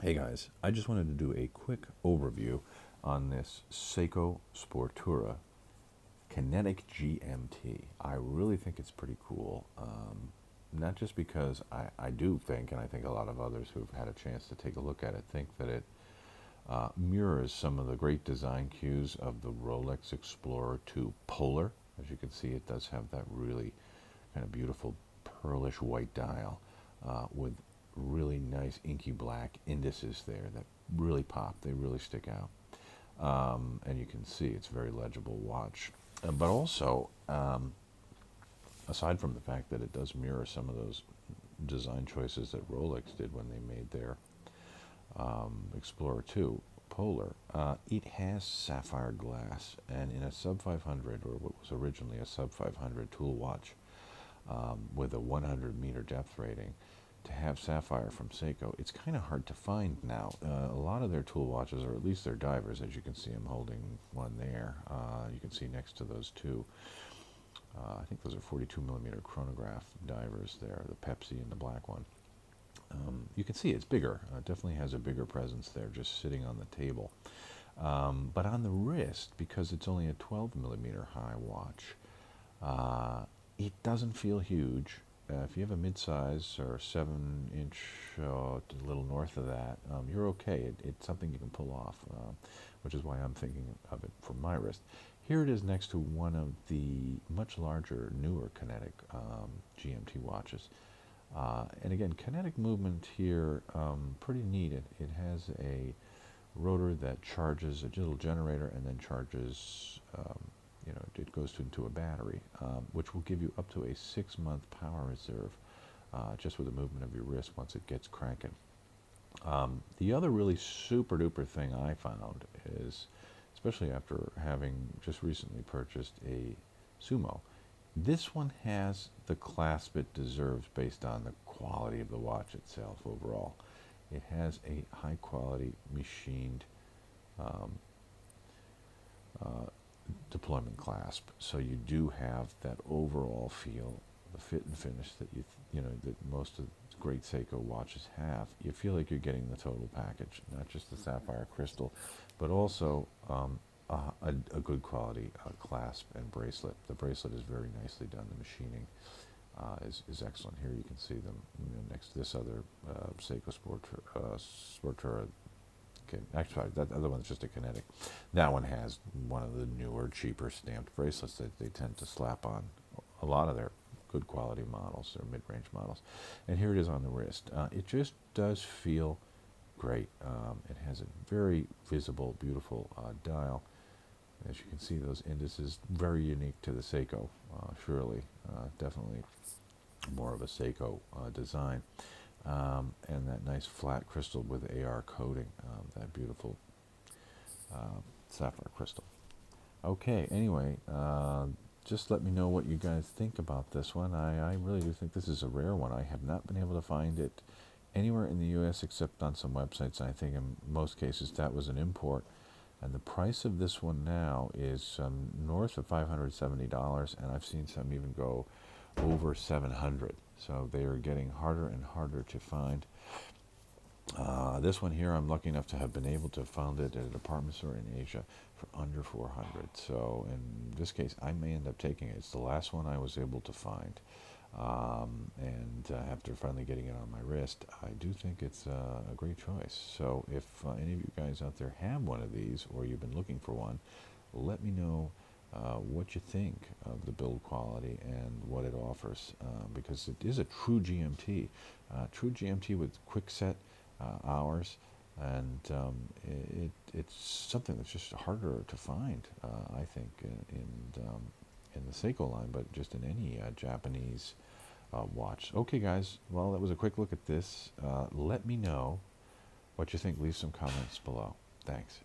Hey guys, I just wanted to do a quick overview on this Seiko Sportura Kinetic GMT. I really think it's pretty cool. Not just because I do think, and I think a lot of others who've had a chance to take a look at it think that it mirrors some of the great design cues of the Rolex Explorer 2 Polar. As you can see, it does have that really kind of beautiful pearlish white dial with really nice inky black indices there that really pop. They really stick out. And you can see it's a very legible watch. But also, aside from the fact that it does mirror some of those design choices that Rolex did when they made their Explorer 2 Polar, it has sapphire glass, and in a sub 500, or what was originally a sub 500 tool watch, with a 100-meter depth rating, to have sapphire from Seiko, it's kind of hard to find now. A lot of their tool watches, or at least their divers, as you can see, I'm holding one there. You can see next to those two. I think those are 42 millimeter chronograph divers there, the Pepsi and the black one. You can see it's bigger. It definitely has a bigger presence there, just sitting on the table. But on the wrist, because it's only a 12 millimeter high watch, it doesn't feel huge. If you have a mid-size or 7-inch, a little north of that, you're okay. It's something you can pull off, which is why I'm thinking of it for my wrist. Here it is next to one of the much larger, newer Kinetic GMT watches. And again, kinetic movement here, pretty neat. It has a rotor that charges a little generator and then charges, it goes into a battery, which will give you up to a 6-month power reserve just with the movement of your wrist once it gets cranking. The other really super duper thing I found is, especially after having just recently purchased a Sumo, this one has the clasp it deserves based on the quality of the watch itself overall. It has a high quality machined deployment clasp, so you do have that overall feel, the fit and finish that that most of great Seiko watches have. You feel like you're getting the total package, not just the sapphire crystal, but also a good quality clasp and bracelet. The bracelet is very nicely done. The machining is excellent. Here you can see them next to this other Seiko Sportura. Okay, actually, that other one's just a Kinetic. That one has one of the newer, cheaper stamped bracelets that they tend to slap on a lot of their good quality models, their mid-range models. And here it is on the wrist. It just does feel great. It has a very visible, beautiful dial. As you can see, those indices, very unique to the Seiko, surely. Definitely more of a Seiko design. And that nice flat crystal with AR coating, that beautiful sapphire crystal. Okay, anyway, just let me know what you guys think about this one. I really do think this is a rare one. I have not been able to find it anywhere in the U.S. except on some websites. I think in most cases that was an import. And the price of this one now is north of $570, and I've seen some even go over 700. So they are getting harder and harder to find. This one here, I'm lucky enough to have been able to find it at a department store in Asia for under 400. So in this case, I may end up taking it. It's the last one I was able to find. And after finally getting it on my wrist, I do think it's a great choice. So if any of you guys out there have one of these, or you've been looking for one, let me know what you think of the build quality and what it offers, because it is a true GMT with quick set hours, and it's something that's just harder to find, I think, in the Seiko line, but just in any Japanese watch. Okay, guys, well, that was a quick look at this. Let me know what you think. Leave some comments below. Thanks.